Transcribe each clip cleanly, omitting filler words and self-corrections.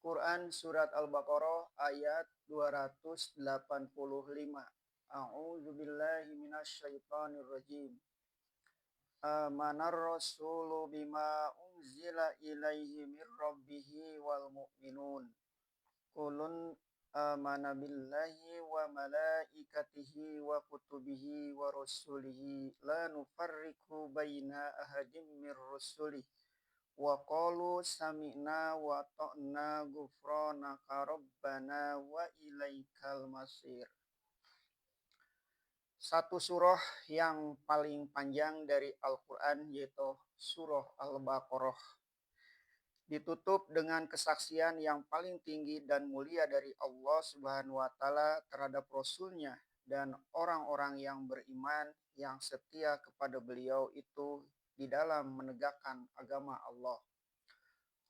Quran Surat Al-Baqarah ayat 285. A'udzu billahi minasyaitonir rajim. Amanar rasulu bima unzila ilaihi mir rabbihi wal mu'minun. Qulun amana billahi wa malaikatihi wa kutubihi wa rusulihi la nufarriqu baina ahadim mir rusulihi wa qalu sami'na wa ta'na ghufranaka rabbana wa ilaikal masir. Satu surah yang paling panjang dari Al-Quran yaitu surah Al-Baqarah. Ditutup dengan kesaksian yang paling tinggi dan mulia dari Allah Subhanahu wa taala terhadap Rasulnya dan orang-orang yang beriman yang setia kepada beliau itu di dalam menegakkan agama Allah.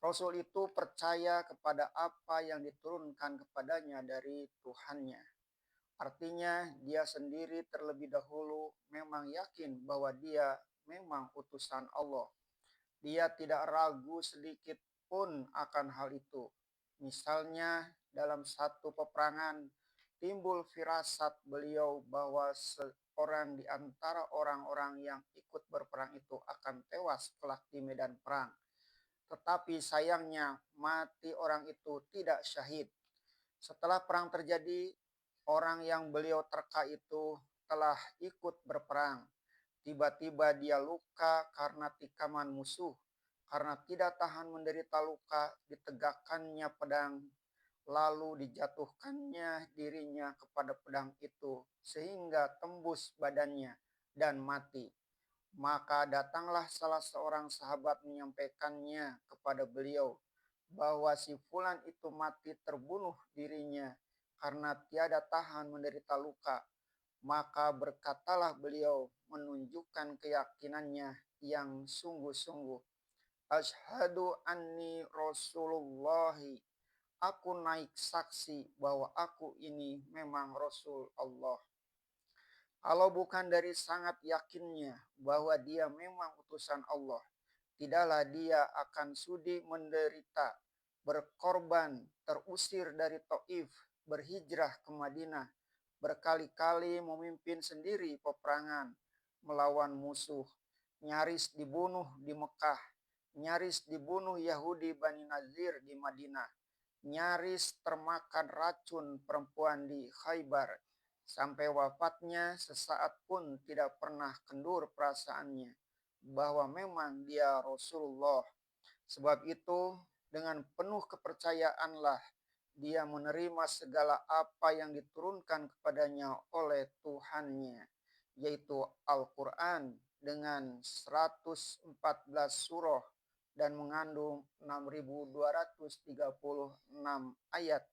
Rasul itu percaya kepada apa yang diturunkan kepadanya dari Tuhannya. Artinya dia sendiri terlebih dahulu memang yakin bahwa dia memang utusan Allah. Dia tidak ragu sedikit pun akan hal itu. Misalnya dalam satu peperangan timbul firasat beliau bahwa seorang di antara orang-orang yang ikut berperang itu akan tewas kelak di medan perang. Tetapi sayangnya mati orang itu tidak syahid. Setelah perang terjadi, orang yang beliau terka itu telah ikut berperang. Tiba-tiba dia luka karena tikaman musuh. Karena tidak tahan menderita luka, ditegakkannya pedang, lalu dijatuhkannya dirinya kepada pedang itu, sehingga tembus badannya dan mati. Maka datanglah salah seorang sahabat menyampaikannya kepada beliau bahwa si fulan itu mati terbunuh dirinya karena tiada tahan menderita luka. Maka berkatalah beliau menunjukkan keyakinannya yang sungguh-sungguh. Asyhadu anni Rasulullahi. Aku naik saksi bahwa aku ini memang Rasul Allah. Kalau bukan dari sangat yakinnya bahwa dia memang utusan Allah, tidaklah dia akan sudi menderita, berkorban, terusir dari Taif, berhijrah ke Madinah, berkali-kali memimpin sendiri peperangan melawan musuh, nyaris dibunuh di Mekah, nyaris dibunuh Yahudi Bani Nazir di Madinah, nyaris termakan racun perempuan di Khaybar, sampai wafatnya sesaat pun tidak pernah kendur perasaannya bahwa memang dia Rasulullah. Sebab itu dengan penuh kepercayaanlah dia menerima segala apa yang diturunkan kepadanya oleh Tuhannya, yaitu Al-Quran dengan 114 surah dan mengandung 6.236 ayat,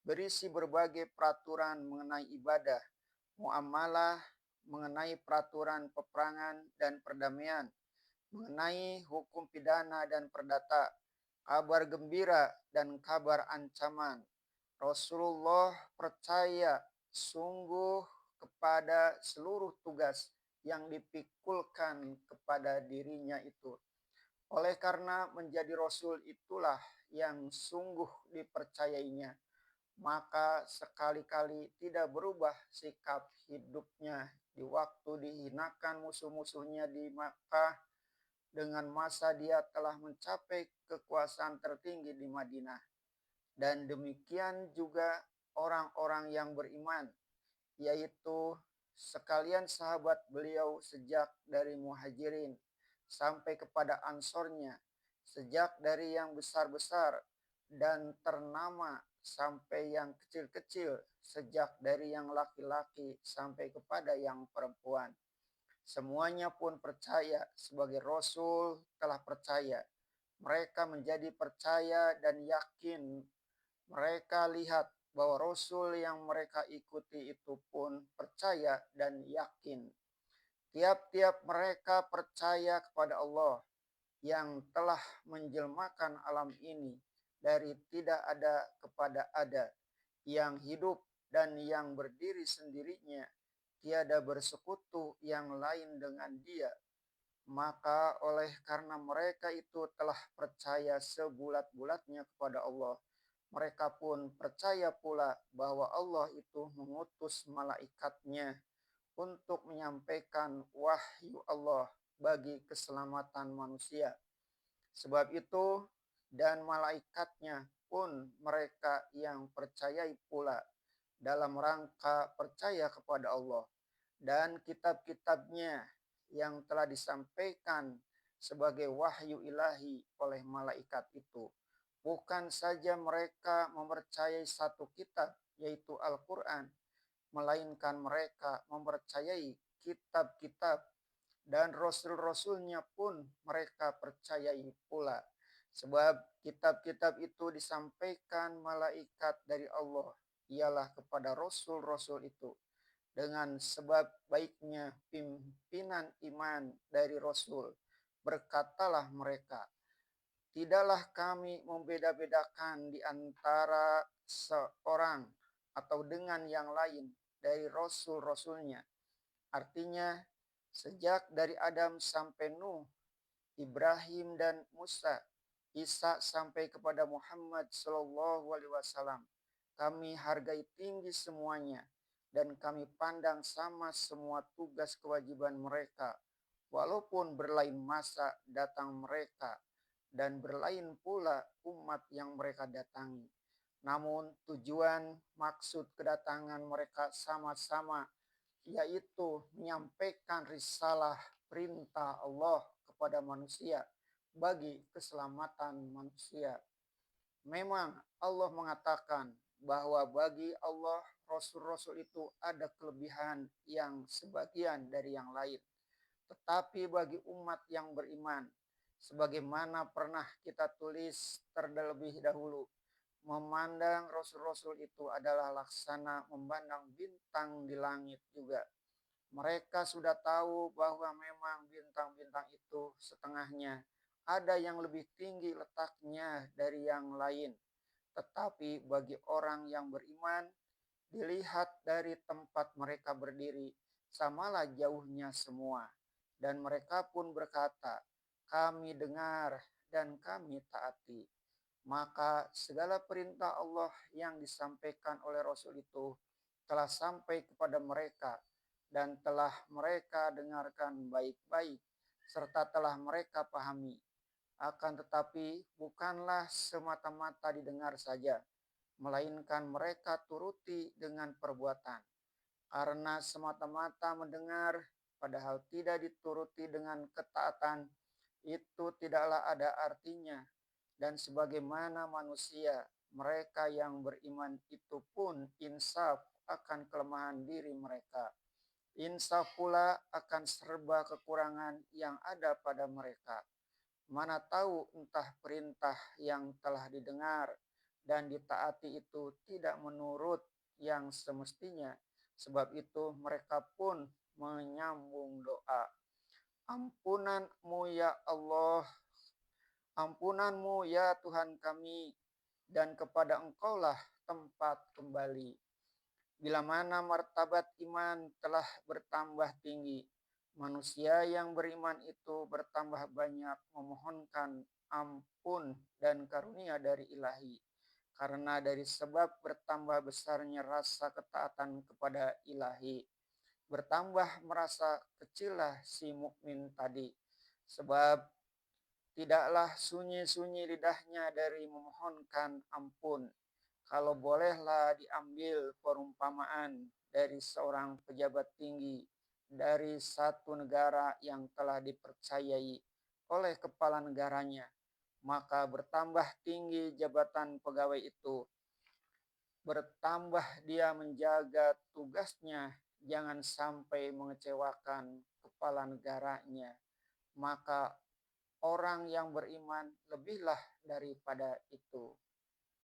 berisi berbagai peraturan mengenai ibadah, muamalah, mengenai peraturan peperangan dan perdamaian, mengenai hukum pidana dan perdata, kabar gembira dan kabar ancaman. Rasulullah percaya sungguh kepada seluruh tugas yang dipikulkan kepada dirinya itu. Oleh karena menjadi Rasul itulah yang sungguh dipercayainya, maka sekali-kali tidak berubah sikap hidupnya di waktu dihinakan musuh-musuhnya di Makkah, dengan masa dia telah mencapai kekuasaan tertinggi di Madinah. Dan demikian juga orang-orang yang beriman, yaitu sekalian sahabat beliau sejak dari Muhajirin sampai kepada Ansornya, sejak dari yang besar-besar dan ternama sampai yang kecil-kecil, sejak dari yang laki-laki sampai kepada yang perempuan. Semuanya pun percaya sebagai Rasul telah percaya. Mereka menjadi percaya dan yakin. Mereka lihat bahwa Rasul yang mereka ikuti itu pun percaya dan yakin. Tiap-tiap mereka percaya kepada Allah yang telah menjelmakan alam ini dari tidak ada kepada ada, yang hidup dan yang berdiri sendirinya, tiada bersekutu yang lain dengan dia. Maka oleh karena mereka itu telah percaya sebulat-bulatnya kepada Allah, Mereka pun percaya pula bahwa Allah itu mengutus malaikatnya untuk menyampaikan wahyu Allah bagi keselamatan manusia. Sebab itu, dan malaikatnya pun mereka yang percayai pula dalam rangka percaya kepada Allah dan kitab-kitabnya yang telah disampaikan sebagai wahyu ilahi oleh malaikat itu. Bukan saja mereka mempercayai satu kitab, yaitu Al-Quran, melainkan mereka mempercayai kitab-kitab dan rasul-rasulnya pun mereka percayai pula. Sebab kitab-kitab itu disampaikan malaikat dari Allah, ialah kepada rasul-rasul itu. Dengan sebab baiknya pimpinan iman dari rasul, berkatalah mereka, tidaklah kami membeda-bedakan di antara seorang atau dengan yang lain dari rasul-rasulnya. Artinya, sejak dari Adam sampai Nuh, Ibrahim dan Musa, Isa sampai kepada Muhammad Shallallahu Alaihi Wasallam, kami hargai tinggi semuanya dan kami pandang sama semua tugas kewajiban mereka, walaupun berlain masa datang mereka dan berlain pula umat yang mereka datangi. Namun tujuan maksud kedatangan mereka sama-sama, yaitu menyampaikan risalah perintah Allah kepada manusia bagi keselamatan manusia. Memang Allah mengatakan bahwa bagi Allah rasul-rasul itu ada kelebihan yang sebagian dari yang lain. Tetapi bagi umat yang beriman, sebagaimana pernah kita tulis terlebih dahulu, memandang rasul-rasul itu adalah laksana memandang bintang di langit juga. Mereka sudah tahu bahwa memang bintang-bintang itu setengahnya ada yang lebih tinggi letaknya dari yang lain. Tetapi bagi orang yang beriman, dilihat dari tempat mereka berdiri, samalah jauhnya semua. Dan mereka pun berkata, kami dengar dan kami taati. Maka segala perintah Allah yang disampaikan oleh Rasul itu telah sampai kepada mereka dan telah mereka dengarkan baik-baik serta telah mereka pahami. Akan tetapi bukanlah semata-mata didengar saja, melainkan mereka turuti dengan perbuatan. Karena semata-mata mendengar padahal tidak dituruti dengan ketaatan, itu tidaklah ada artinya. Dan sebagaimana manusia, mereka yang beriman itu pun insaf akan kelemahan diri mereka. Insaf pula akan serba kekurangan yang ada pada mereka. Mana tahu entah perintah yang telah didengar dan ditaati itu tidak menurut yang semestinya. Sebab itu mereka pun menyambung doa. Ampunanmu ya Allah, ampunanmu ya Tuhan kami, dan kepada Engkaulah tempat kembali. Bila mana martabat iman telah bertambah tinggi, manusia yang beriman itu bertambah banyak memohonkan ampun dan karunia dari Ilahi. Karena dari sebab bertambah besarnya rasa ketaatan kepada Ilahi, bertambah merasa kecillah si mukmin tadi. Sebab tidaklah sunyi-sunyi lidahnya dari memohonkan ampun. Kalau bolehlah diambil perumpamaan dari seorang pejabat tinggi dari satu negara yang telah dipercayai oleh kepala negaranya, maka bertambah tinggi jabatan pegawai itu, bertambah dia menjaga tugasnya, jangan sampai mengecewakan kepala negaranya. Maka orang yang beriman lebihlah daripada itu.